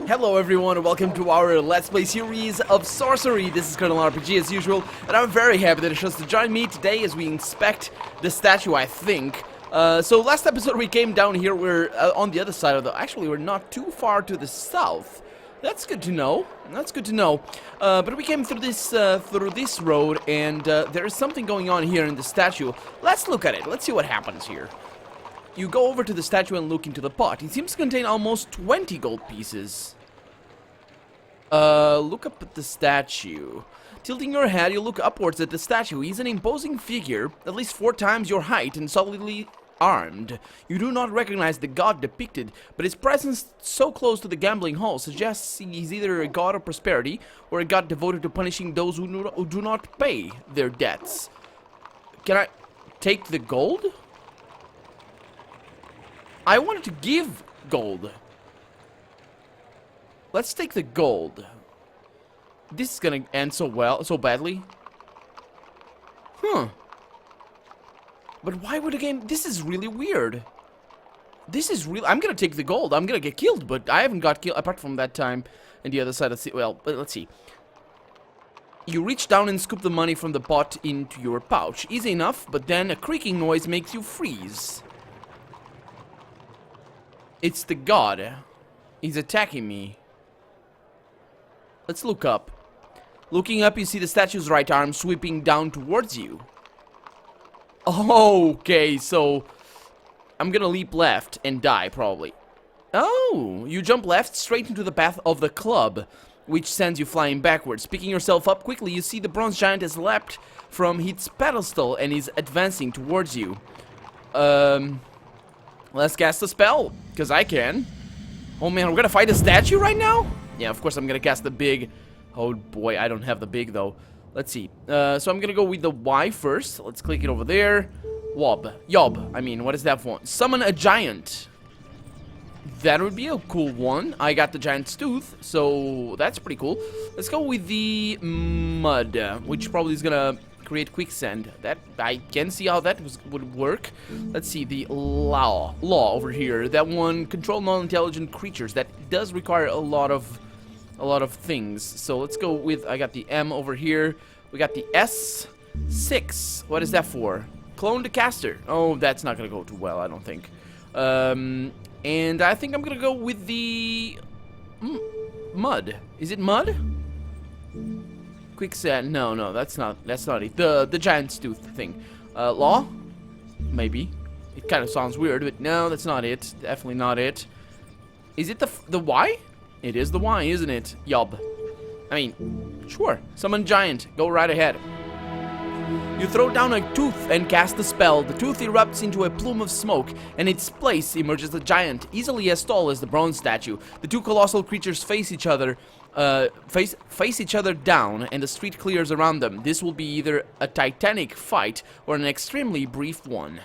Hello everyone and welcome to our Let's Play series of Sorcery. This is Colonel RPG as usual, and I'm very happy that you chose to join me today as we inspect the statue, I think. So last episode we came down here, we're on the other side of the... Actually, we're not too far to the south. That's good to know. That's good to know. But we came through this road, and there is something going on here in the statue. Let's look at it. Let's see what happens here. You go over to the statue and look into the pot. It seems to contain almost 20 gold pieces. Look up at the statue. Tilting your head, you look upwards at the statue. He's an imposing figure, at least 4 times your height and solidly armed. You do not recognize the god depicted, but his presence so close to the gambling hall suggests he's either a god of prosperity or a god devoted to punishing those who do not pay their debts. Can I take the gold? I wanted to give gold. Let's take the gold. This is gonna end so badly. Huh. But why would a game... This is really weird. This is real. I'm gonna take the gold. I'm gonna get killed, but I haven't got killed apart from that time and the other side of the... Well, let's see. You reach down and scoop the money from the pot into your pouch. Easy enough, but then a creaking noise makes you freeze. It's the god. He's attacking me. Let's look up. Looking up, you see the statue's right arm sweeping down towards you. Okay, so I'm gonna leap left and die, probably. Oh, you jump left straight into the path of the club, which sends you flying backwards. Picking yourself up quickly, you see the bronze giant has leapt from its pedestal and is advancing towards you. Let's cast a spell, because I can. Oh man, we're gonna fight a statue right now? Yeah, of course I'm gonna cast the big. Oh boy, I don't have the big though. Let's see. So I'm gonna go with the Y first. Let's click it over there. Yob. I mean, what is that for? Summon a giant. That would be a cool one. I got the giant's tooth, so that's pretty cool. Let's go with the mud, which probably is gonna create quicksand. That I can see how that would work. Let's see the law over here. That one, control non-intelligent creatures. That does require a lot of things. So let's go with, I got the M over here. We got the S6. What is that for? Clone the caster. Oh, that's not gonna go too well, I don't think. And I think I'm gonna go with the mud. Is it mud? Quicksand. No, that's not it. The giant's tooth thing. Law? Maybe. It kind of sounds weird, but no, that's not it. Definitely not it. Is it the Y? It is the Y, isn't it? Yob. I mean, sure. Summon giant. Go right ahead. You throw down a tooth and cast the spell. The tooth erupts into a plume of smoke, and in its place emerges a giant, easily as tall as the bronze statue. The two colossal creatures face each other down, and the street clears around them. This will be either a titanic fight or an extremely brief one.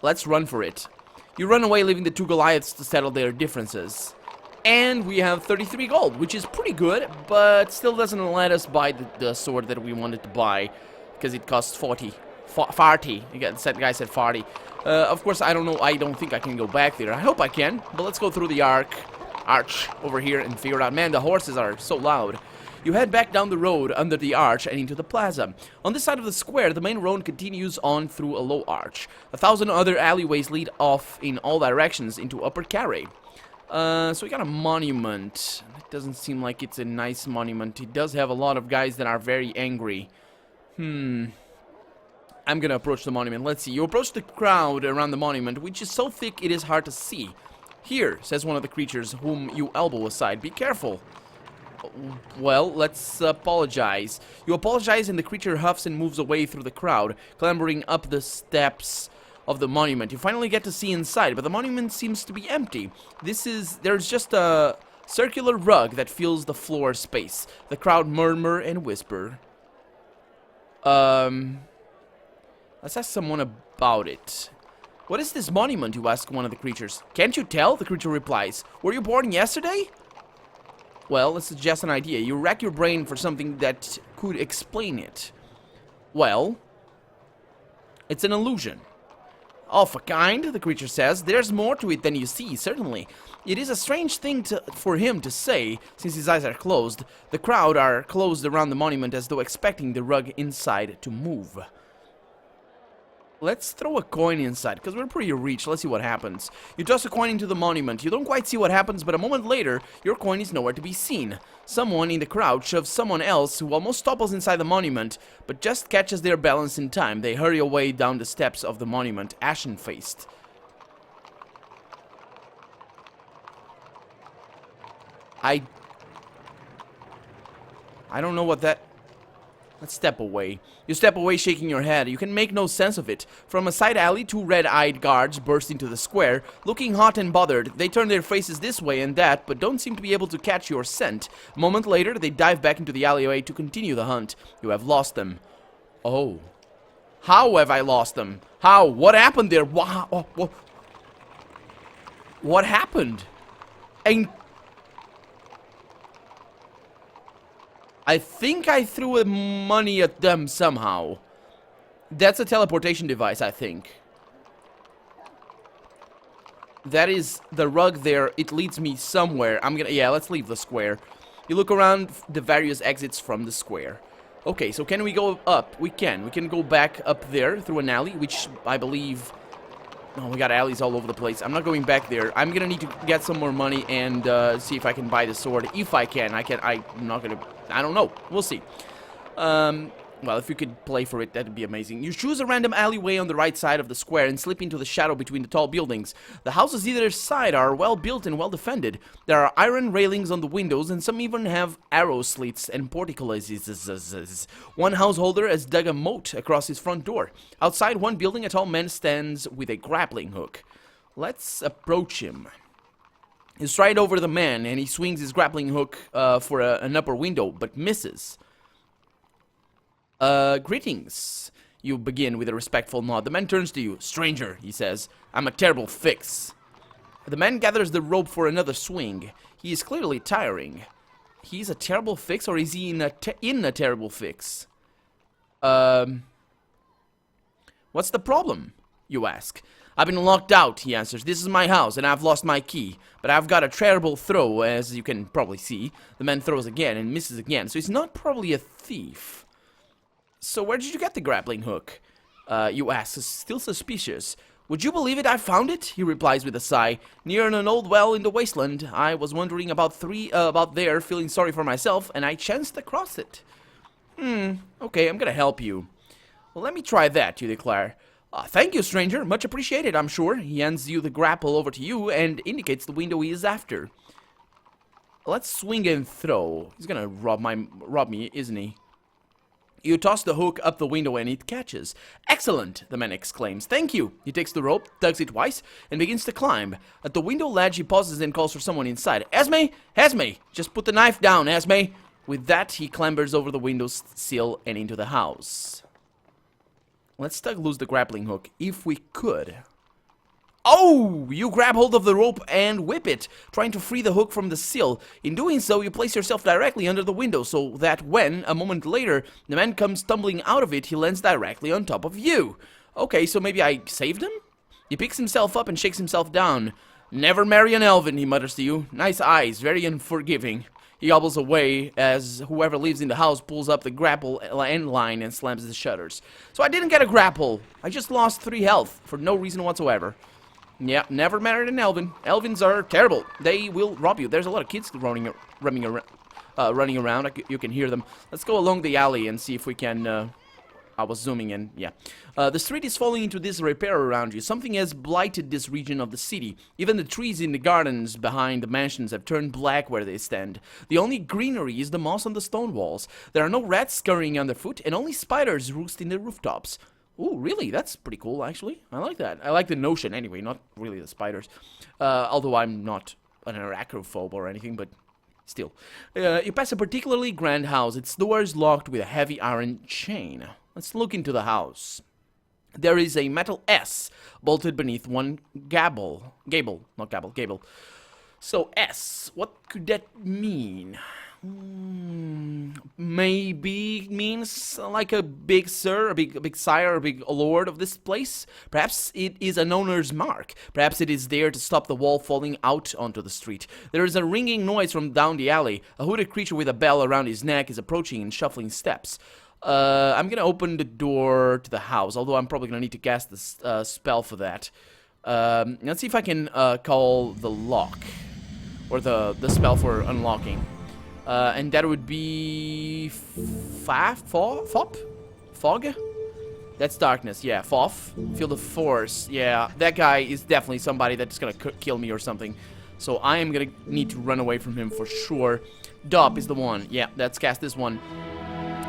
Let's run for it. You run away, leaving the two Goliaths to settle their differences. And we have 33 gold, which is pretty good, but still doesn't let us buy the sword that we wanted to buy, because it costs 40. 40. That guy said 40. Of course, I don't know. I don't think I can go back there. I hope I can, but let's go through the arch over here and figure it out. Man, the horses are so loud. You head back down the road under the arch and into the plaza. On this side of the square, the main road continues on through a low arch. 1,000 other alleyways lead off in all directions into Upper Carré. So we got a monument. It doesn't seem like it's a nice monument. It does have a lot of guys that are very angry. I'm gonna approach the monument. Let's see. You approach the crowd around the monument, which is so thick it is hard to see. Here, says one of the creatures, whom you elbow aside. Be careful. Well, let's apologize. You apologize, and the creature huffs and moves away through the crowd, clambering up the steps of the monument. You finally get to see inside, but the monument seems to be empty. There's just a circular rug that fills the floor space. The crowd murmur and whisper. Let's ask someone about it. What is this monument, you ask one of the creatures. Can't you tell? The creature replies. Were you born yesterday? Well, let's suggest an idea. You rack your brain for something that could explain it. Well, it's an illusion. Of a kind, the creature says. There's more to it than you see, certainly. It is a strange thing for him to say, since his eyes are closed. The crowd are closed around the monument as though expecting the rug inside to move. Let's throw a coin inside, because we're pretty rich. Let's see what happens. You toss a coin into the monument. You don't quite see what happens, but a moment later, your coin is nowhere to be seen. Someone in the crowd shoves someone else who almost topples inside the monument, but just catches their balance in time. They hurry away down the steps of the monument, ashen-faced. I don't know what that... Let's step away. You step away shaking your head. You can make no sense of it. From a side alley, two red-eyed guards burst into the square. Looking hot and bothered, they turn their faces this way and that, but don't seem to be able to catch your scent. A moment later, they dive back into the alleyway to continue the hunt. You have lost them. Oh. How have I lost them? How? What happened there? What happened? I think I threw money at them somehow. That's a teleportation device, I think. That is the rug there. It leads me somewhere. Yeah, let's leave the square. You look around the various exits from the square. Okay, so can we go up? We can. We can go back up there through an alley, which I believe... Oh, we got alleys all over the place. I'm not going back there. I'm gonna need to get some more money and see if I can buy the sword. If I can. I'm not gonna... I don't know. We'll see. Well, if you could play for it, that'd be amazing. You choose a random alleyway on the right side of the square and slip into the shadow between the tall buildings. The houses either side are well built and well defended. There are iron railings on the windows, and some even have arrow slits and portcullises. One householder has dug a moat across his front door. Outside one building, a tall man stands with a grappling hook. Let's approach him. You stride over the man, and he swings his grappling hook for an upper window, but misses. Greetings. You begin with a respectful nod. The man turns to you. Stranger, he says, I'm a terrible fix. The man gathers the rope for another swing. He is clearly tiring. He's a terrible fix, or is he in a terrible fix? What's the problem? You ask. I've been locked out, he answers. This is my house, and I've lost my key. But I've got a terrible throw, as you can probably see. The man throws again and misses again, so he's not probably a thief. So where did you get the grappling hook? You ask, still suspicious. Would you believe it? I found it, he replies with a sigh. Near an old well in the wasteland. I was wondering about there, feeling sorry for myself, and I chanced across it. Okay, I'm gonna help you. Well, let me try that, you declare. Thank you, stranger. Much appreciated, I'm sure. He hands you the grapple over to you and indicates the window he is after. Let's swing and throw. He's gonna rob me, isn't he? You toss the hook up the window and it catches. Excellent, the man exclaims. Thank you. He takes the rope, tugs it twice, and begins to climb. At the window ledge, he pauses and calls for someone inside. Esme! Esme! Just put the knife down, Esme! With that, he clambers over the window sill and into the house. Let's tug loose the grappling hook, if we could. Oh! You grab hold of the rope and whip it, trying to free the hook from the sill. In doing so, you place yourself directly under the window, so that when, a moment later, the man comes tumbling out of it, he lands directly on top of you. Okay, so maybe I saved him? He picks himself up and shakes himself down. Never marry an elven, he mutters to you. Nice eyes, very unforgiving. He hobbles away as whoever lives in the house pulls up the grapple end line and slams the shutters. So I didn't get a grapple. I just lost 3 health for no reason whatsoever. Yeah, never married an elven. Elvins are terrible. They will rob you. There's a lot of kids running around. You can hear them. Let's go along the alley and see if we can... I was zooming in, yeah. The street is falling into disrepair around you. Something has blighted this region of the city. Even the trees in the gardens behind the mansions have turned black where they stand. The only greenery is the moss on the stone walls. There are no rats scurrying underfoot, and only spiders roost in the rooftops. Ooh, really? That's pretty cool, actually. I like that. I like the notion, anyway, not really the spiders. Although I'm not an arachnophobe or anything, but still. You pass a particularly grand house. Its door is locked with a heavy iron chain. Let's look into the house. There is a metal S bolted beneath one gable. So S, what could that mean? Maybe means like a big sir, a big sire, a big lord of this place. Perhaps it is an owner's mark. Perhaps it is there to stop the wall falling out onto the street. There is a ringing noise from down the alley. A hooded creature with a bell around his neck is approaching in shuffling steps. I'm gonna open the door to the house, although I'm probably gonna need to cast this spell for that. Let's see if I can call the lock, or the spell for unlocking. And that would be Fog? That's darkness, yeah. Foff. Feel the force. Yeah, that guy is definitely somebody that's gonna kill me or something. So I am gonna need to run away from him for sure. Dop is the one. Yeah, let's cast this one.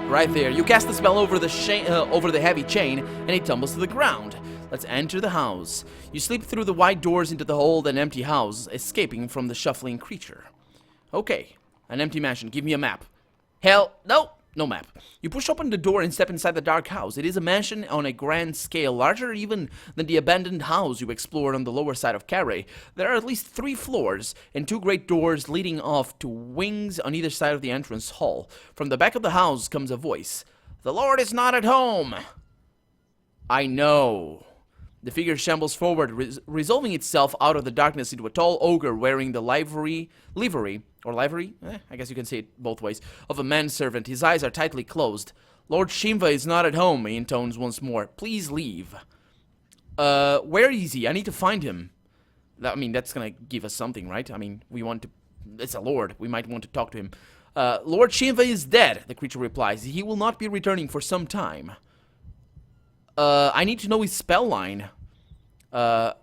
Right there. You cast the spell over the heavy chain, and it tumbles to the ground. Let's enter the house. You slip through the wide doors into the old and empty house, escaping from the shuffling creature. Okay. An empty mansion. Give me a map. Hell, no. No map. You push open the door and step inside the dark house. It is a mansion on a grand scale, larger even than the abandoned house you explored on the lower side of Carey. There are at least 3 floors, and 2 great doors leading off to wings on either side of the entrance hall. From the back of the house comes a voice. "The Lord is not at home." I know. The figure shambles forward, resolving itself out of the darkness into a tall ogre wearing the livery, I guess you can say it both ways, of a manservant. His eyes are tightly closed. "Lord Shimva is not at home," he intones once more. "Please leave." Where is he? I need to find him. I mean, that's gonna give us something, right? I mean, it's a lord. We might want to talk to him. "Lord Shimva is dead," the creature replies. "He will not be returning for some time." I need to know his spell line. The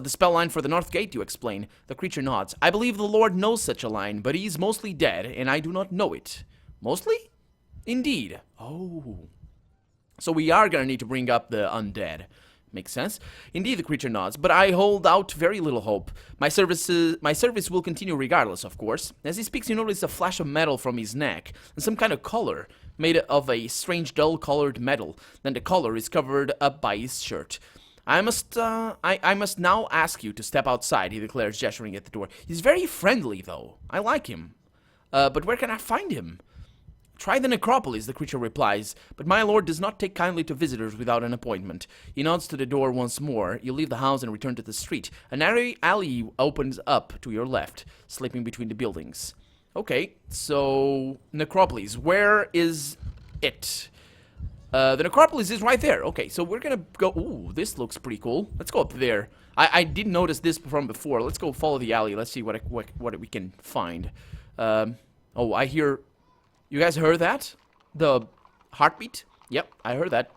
spell line for the North Gate, you explain. The creature nods. "I believe the Lord knows such a line, but he is mostly dead, and I do not know it." Mostly? Indeed. Oh. So we are gonna need to bring up the undead. Makes sense. Indeed, the creature nods, but I hold out very little hope. My service will continue regardless, of course. As he speaks, you notice a flash of metal from his neck, and some kind of color, made of a strange dull-colored metal. Then the color is covered up by his shirt. I must now ask you to step outside," he declares, gesturing at the door. "He's very friendly, though. I like him. But where can I find him?" "Try the necropolis," the creature replies, "but my lord does not take kindly to visitors without an appointment." He nods to the door once more. You leave the house and return to the street. A narrow alley opens up to your left, slipping between the buildings. Okay, so necropolis. Where is it? The necropolis is right there. Okay, so we're gonna go... Ooh, this looks pretty cool. Let's go up there. I did notice this from before. Let's go follow the alley. Let's see what we can find. Oh, I hear... You guys heard that? The heartbeat? Yep, I heard that.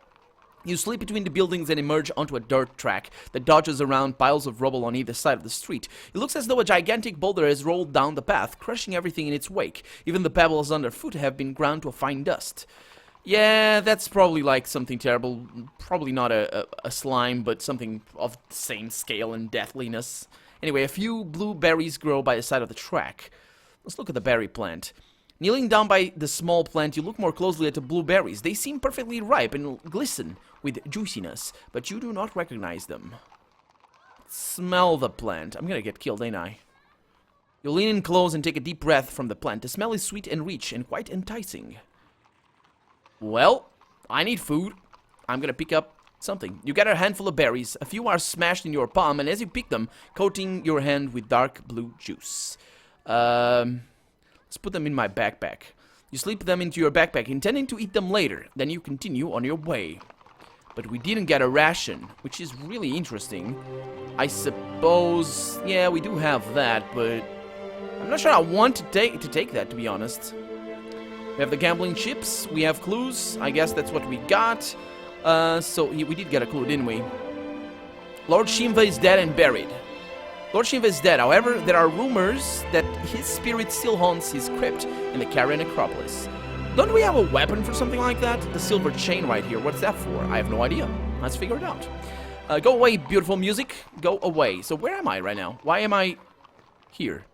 You slip between the buildings and emerge onto a dirt track that dodges around piles of rubble on either side of the street. It looks as though a gigantic boulder has rolled down the path, crushing everything in its wake. Even the pebbles underfoot have been ground to a fine dust. Yeah, that's probably like something terrible. Probably not a slime, but something of the same scale and deathliness. Anyway, a few blue berries grow by the side of the track. Let's look at the berry plant. Kneeling down by the small plant, you look more closely at the blueberries. They seem perfectly ripe and glisten with juiciness, but you do not recognize them. Smell the plant. I'm gonna get killed, ain't I? You lean in close and take a deep breath from the plant. The smell is sweet and rich and quite enticing. Well, I need food. I'm gonna pick up something. You gather a handful of berries. A few are smashed in your palm, and as you pick them, coating your hand with dark blue juice. Let's put them in my backpack. You slip them into your backpack, intending to eat them later. Then you continue on your way. But we didn't get a ration, which is really interesting. I suppose... Yeah, we do have that, but... I'm not sure I want to take that, to be honest. We have the gambling chips. We have clues. I guess that's what we got. So we did get a clue, didn't we? Lord Shimva is dead and buried. Lord Shimva is dead. However, there are rumors that his spirit still haunts his crypt in the Carrion Necropolis. Don't we have a weapon for something like that? The silver chain right here. What's that for? I have no idea. Let's figure it out. Go away, beautiful music. Go away. So where am I right now? Why am I here?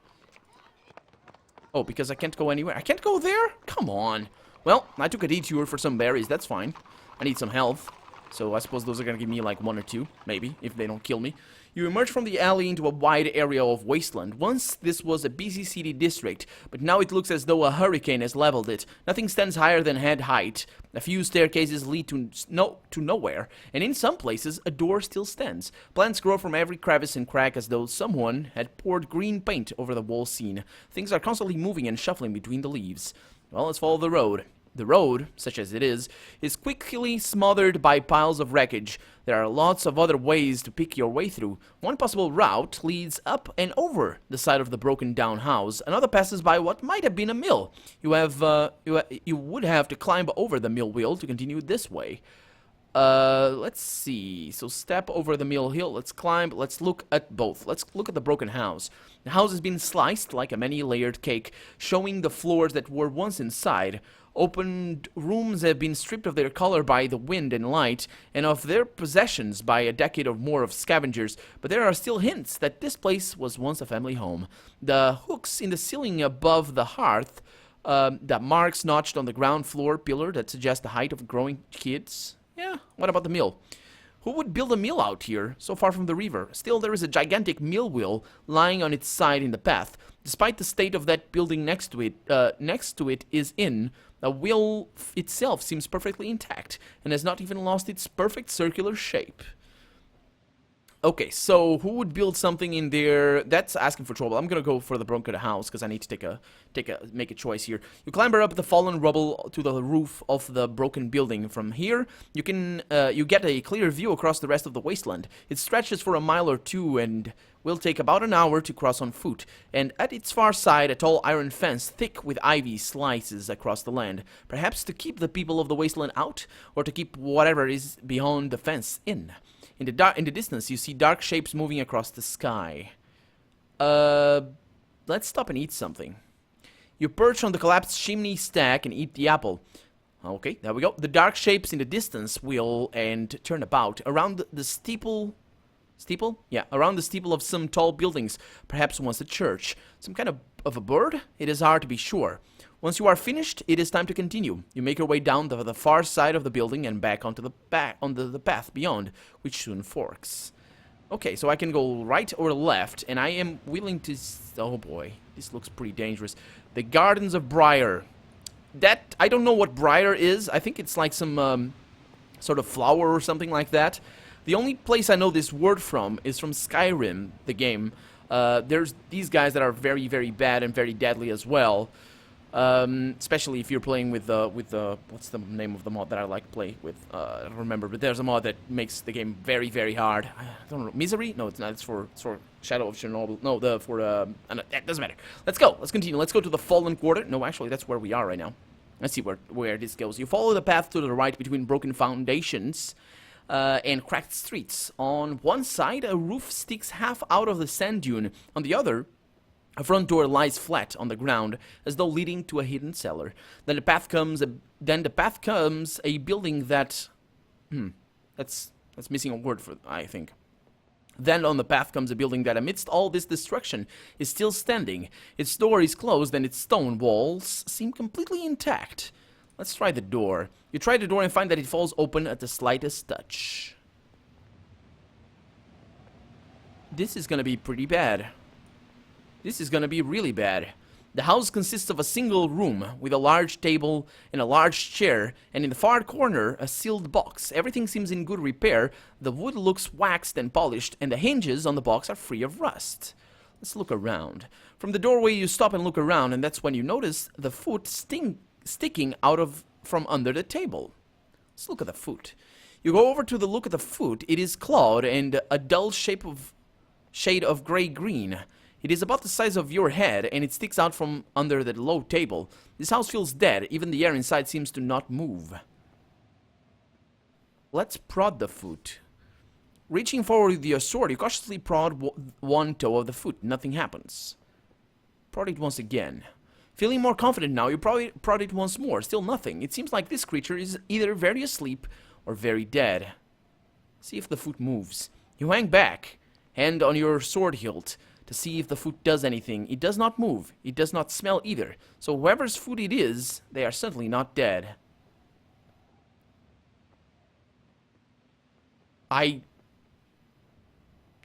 Oh, because I can't go anywhere. I can't go there? Come on. Well, I took a detour for some berries. That's fine. I need some health. So I suppose those are gonna give me like 1 or 2, maybe, if they don't kill me. You emerge from the alley into a wide area of wasteland. Once this was a busy city district, but now it looks as though a hurricane has leveled it. Nothing stands higher than head height. A few staircases lead to nowhere, and in some places a door still stands. Plants grow from every crevice and crack as though someone had poured green paint over the whole scene. Things are constantly moving and shuffling between the leaves. Well, let's follow the road. The road, such as it is quickly smothered by piles of wreckage. There are lots of other ways to pick your way through. One possible route leads up and over the side of the broken down house. Another passes by what might have been a mill. You would have to climb over the mill wheel to continue this way. Let's see. So step over the mill hill. Let's climb. Let's look at both. Let's look at the broken house. The house has been sliced like a many-layered cake, showing the floors that were once inside. Opened rooms have been stripped of their color by the wind and light, and of their possessions by a decade or more of scavengers, but there are still hints that this place was once a family home. The hooks in the ceiling above the hearth, the marks notched on the ground floor pillar that suggest the height of growing kids. Yeah, what about the mill? Who would build a mill out here, so far from the river? Still, there is a gigantic mill wheel lying on its side in the path. Despite the state of that building next to it the wheel itself seems perfectly intact and has not even lost its perfect circular shape. Okay, so who would build something in there? That's asking for trouble. I'm gonna go for the broken house because I need to make a choice here. You clamber up the fallen rubble to the roof of the broken building. From here, you get a clear view across the rest of the wasteland. It stretches for a mile or two and will take about an hour to cross on foot. And at its far side, a tall iron fence thick with ivy slices across the land, perhaps to keep the people of the wasteland out, or to keep whatever is beyond the fence in. In the distance, you see dark shapes moving across the sky. Let's stop and eat something. You perch on the collapsed chimney stack and eat the apple. Okay, there we go. The dark shapes in the distance wheel and turn about. Around the steeple... Steeple? Yeah, around the steeple of some tall buildings, perhaps once a church. Some kind of a bird? It is hard to be sure. Once you are finished, it is time to continue. You make your way down the far side of the building and back onto the path beyond, which soon forks. Okay, so I can go right or left, and I am willing to... Oh boy, this looks pretty dangerous. The Gardens of Briar. That... I don't know what Briar is. I think it's like some sort of flower or something like that. The only place I know this word from is from Skyrim, the game. There's these guys that are very, very bad and very deadly as well. Especially if you're playing with what's the name of the mod that I like to play with? I don't remember, but there's a mod that makes the game very, very hard. I don't know, Misery? No, it's not. It's for Shadow of Chernobyl. No, that doesn't matter. Let's go. Let's continue. Let's go to the Fallen Quarter. No, actually, that's where we are right now. Let's see where this goes. You follow the path to the right between broken foundations and cracked streets. On one side, a roof sticks half out of the sand dune. On the other, a front door lies flat on the ground, as though leading to a hidden cellar. Then the path comes a building that... That's missing a word for, I think. Then on the path comes a building that, amidst all this destruction, is still standing. Its door is closed and its stone walls seem completely intact. Let's try the door. You try the door and find that it falls open at the slightest touch. This is gonna be pretty bad. This is gonna be really bad. The house consists of a single room with a large table and a large chair, and in the far corner, a sealed box. Everything seems in good repair. The wood looks waxed and polished, and the hinges on the box are free of rust. Let's look around. From the doorway, you stop and look around, and that's when you notice the foot sticking out from under the table. Let's look at the foot. You go over to look at the foot. It is clawed and a dull shade of gray-green. It is about the size of your head, and it sticks out from under the low table. This house feels dead. Even the air inside seems to not move. Let's prod the foot. Reaching forward with your sword, you cautiously prod one toe of the foot. Nothing happens. Prod it once again. Feeling more confident now, you prod it once more. Still nothing. It seems like this creature is either very asleep or very dead. See if the foot moves. You hang back, hand on your sword hilt, to see if the foot does anything. It does not move. It does not smell either. So whoever's foot it is, they are certainly not dead.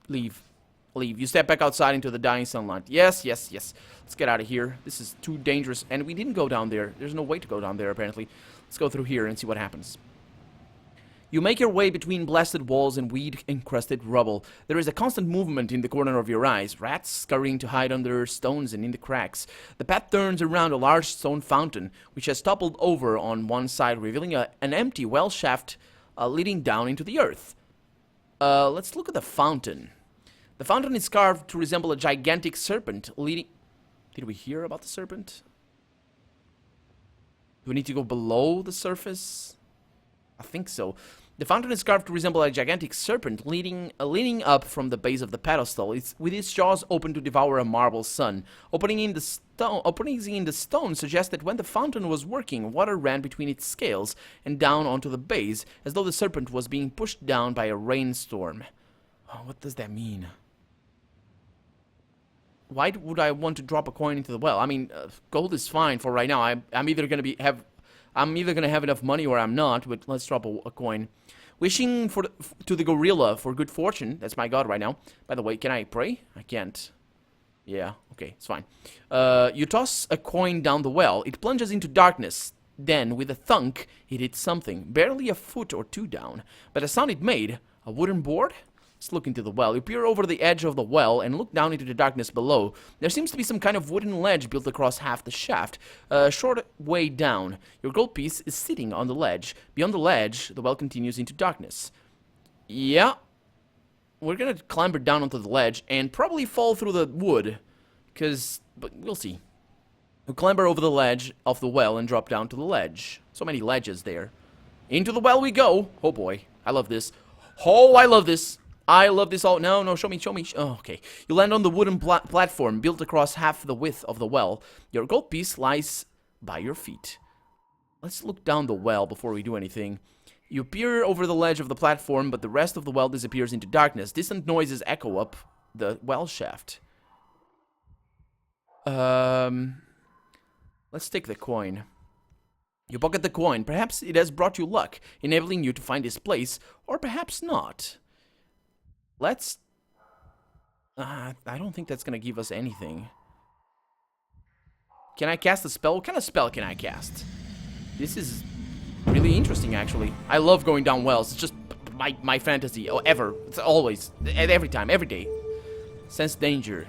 Leave. Leave. You step back outside into the dying sunlight. Yes, yes, yes. Let's get out of here. This is too dangerous. And we didn't go down there. There's no way to go down there, apparently. Let's go through here and see what happens. You make your way between blasted walls and weed-encrusted rubble. There is a constant movement in the corner of your eyes. Rats scurrying to hide under stones and in the cracks. The path turns around a large stone fountain, which has toppled over on one side, revealing an empty well shaft leading down into the earth. Let's look at the fountain. The fountain is carved to resemble a gigantic serpent leading... Did we hear about the serpent? Do we need to go below the surface? I think so. The fountain is carved to resemble a gigantic serpent leaning up from the base of the pedestal, with its jaws open to devour a marble sun. Openings in the stone suggest that when the fountain was working, water ran between its scales and down onto the base, as though the serpent was being pushed down by a rainstorm. Oh, what does that mean? Why would I want to drop a coin into the well? I mean, gold is fine for right now. I'm either gonna have enough money or I'm not. But let's drop a coin. Wishing to the gorilla for good fortune. That's my god right now. By the way, can I pray? I can't. Yeah. Okay, it's fine. You toss a coin down the well. It plunges into darkness. Then, with a thunk, it hits something, barely a foot or two down. But the sound it made, a wooden board. Let's look into the well. You peer over the edge of the well and look down into the darkness below. There seems to be some kind of wooden ledge built across half the shaft. A short way down. Your gold piece is sitting on the ledge. Beyond the ledge, the well continues into darkness. Yeah. We're gonna clamber down onto the ledge and probably fall through the wood. But we'll see. We clamber over the ledge of the well and drop down to the ledge. So many ledges there. Into the well we go. Oh boy. I love this. Oh, I love this. I love this all. No, show me. Oh, okay. You land on the wooden platform built across half the width of the well. Your gold piece lies by your feet. Let's look down the well before we do anything. You peer over the ledge of the platform, but the rest of the well disappears into darkness. Distant noises echo up the well shaft. Let's take the coin. You pocket the coin. Perhaps it has brought you luck, enabling you to find this place, or perhaps not. Let's... I don't think that's gonna give us anything. Can I cast a spell? What kind of spell can I cast? This is really interesting, actually. I love going down wells. It's just my fantasy. Oh, ever. It's always. Every time. Every day. Sense danger.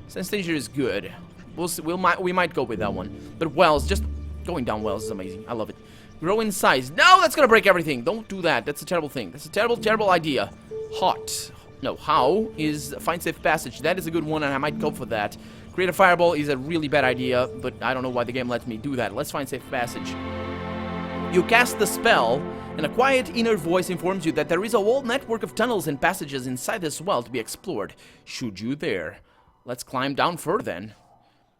Sense danger is good. We'll see, we might go with that one. But wells, just going down wells is amazing. I love it. Grow in size. No, that's gonna break everything. Don't do that. That's a terrible thing. That's a terrible, terrible idea. Hot. No, how is find safe passage. That is a good one, and I might go for that. Create a fireball is a really bad idea, but I don't know why the game lets me do that. Let's find safe passage. You cast the spell, and a quiet inner voice informs you that there is a whole network of tunnels and passages inside this well to be explored. Should you dare. Let's climb down further then.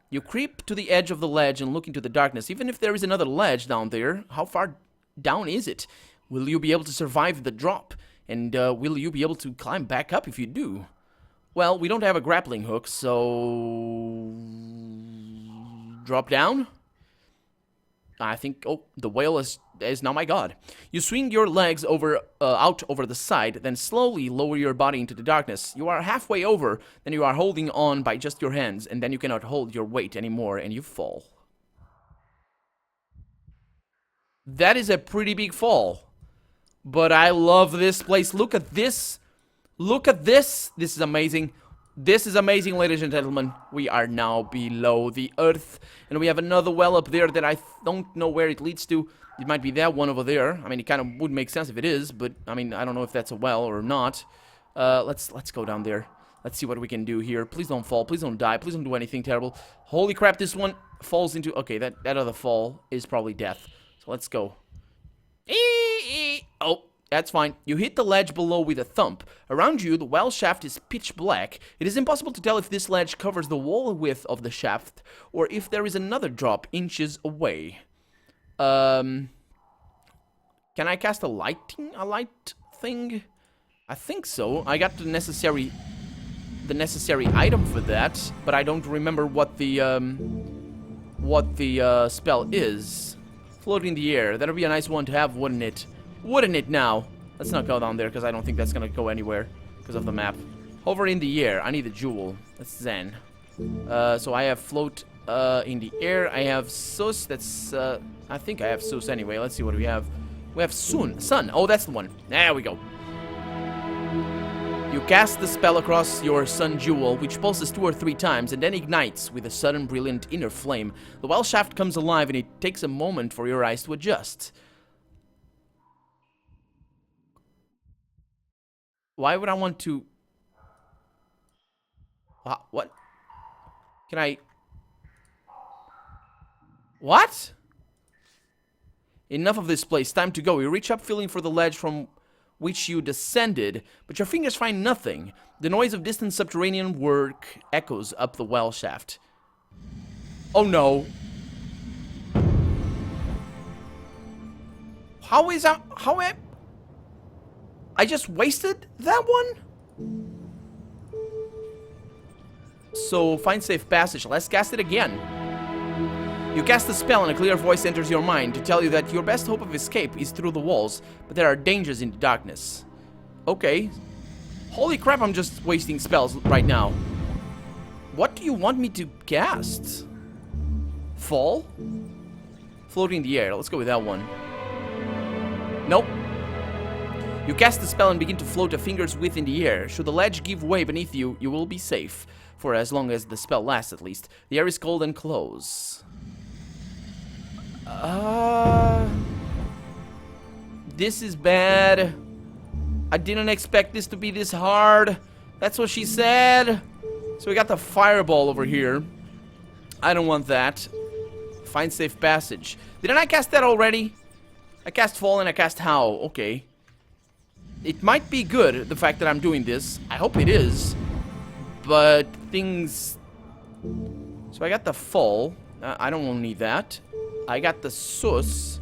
You creep to the edge of the ledge and look into the darkness. Even if there is another ledge down there, how far down is it? Will you be able to survive the drop? And will you be able to climb back up if you do? Well, we don't have a grappling hook, so... Drop down? I think... Oh, the whale is now my god. You swing your legs out over the side, then slowly lower your body into the darkness. You are halfway over, then you are holding on by just your hands, and then you cannot hold your weight anymore, and you fall. That is a pretty big fall. But I love this place. Look at this. Look at this. This is amazing. This is amazing, ladies and gentlemen. We are now below the earth. And we have another well up there that I don't know where it leads to. It might be that one over there. I mean, it kind of would make sense if it is. But, I mean, I don't know if that's a well or not. Let's go down there. Let's see what we can do here. Please don't fall. Please don't die. Please don't do anything terrible. Holy crap, this one falls into... Okay, that other fall is probably death. So let's go. Oh, that's fine. You hit the ledge below with a thump. Around you, the well shaft is pitch black. It is impossible to tell if this ledge covers the whole width of the shaft, or if there is another drop inches away. Can I cast a light thing? I think so. I got the necessary item for that, but I don't remember what the spell is. Float in the air. That'll be a nice one to have, wouldn't it? Wouldn't it now? Let's not go down there, because I don't think that's gonna go anywhere because of the map. Hover in the air. I need a jewel. That's Zen. So I have float in the air. I have Sus. That's I think I have Sus anyway. Let's see what we have. We have Sun. Oh, that's the one. There we go. You cast the spell across your sun jewel, which pulses 2 or 3 times and then ignites with a sudden brilliant inner flame. The well shaft comes alive and it takes a moment for your eyes to adjust. Why would I want to... What? Can I... What? Enough of this place. Time to go. You reach up, feeling for the ledge from which you descended, but your fingers find nothing. The noise of distant subterranean work echoes up the well shaft. Oh no. How is that? How am... I just wasted that one? So, find safe passage. Let's cast it again. You cast a spell and a clear voice enters your mind to tell you that your best hope of escape is through the walls, but there are dangers in the darkness. Okay. Holy crap, I'm just wasting spells right now. What do you want me to cast? Fall? Floating in the air. Let's go with that one. Nope. You cast the spell and begin to float a finger's width in the air. Should the ledge give way beneath you, you will be safe. For as long as the spell lasts, at least. The air is cold and close. This is bad. I didn't expect this to be this hard. That's what she said. So we got the fireball over here. I don't want that. Find safe passage. Didn't I cast that already? I cast fall and I cast how. Okay. It might be good, the fact that I'm doing this. I hope it is. But things... So I got the fall. I don't need that. I got the Sus.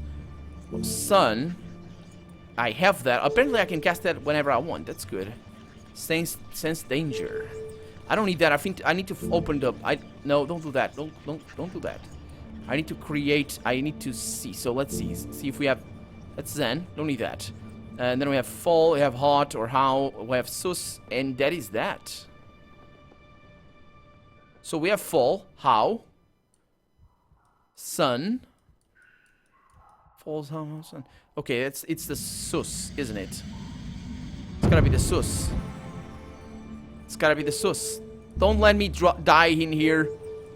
Sun. I have that. Apparently I can cast that whenever I want. That's good. Sense danger. I don't need that. I think I need to open the... No, don't do that. Don't do that. I need to create... I need to see. So let's see. See if we have... That's Zen. Don't need that. And then we have fall. We have hot or how. We have Sus. And that is that. So we have fall. How. Sun. Falls, how, sun. Okay, it's the Sus, isn't it? It's gotta be the Sus. It's gotta be the Sus. Don't let me die in here.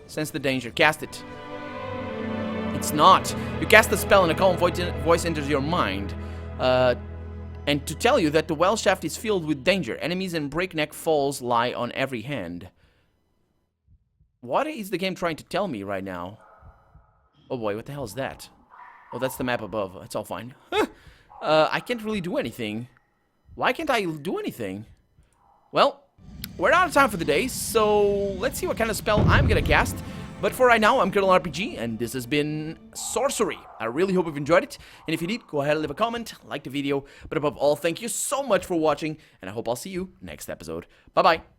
Sense the danger. Cast it. It's not. You cast the spell and a calm voice enters your mind. And to tell you that the well shaft is filled with danger. Enemies and breakneck falls lie on every hand. What is the game trying to tell me right now? Oh boy, what the hell is that? Oh, that's the map above. It's all fine. I can't really do anything. Why can't I do anything? Well, we're out of time for the day, so let's see what kind of spell I'm gonna cast. But for right now, I'm Colonel RPG, and this has been Sorcery. I really hope you've enjoyed it, and if you did, go ahead and leave a comment, like the video, but above all, thank you so much for watching, and I hope I'll see you next episode. Bye-bye.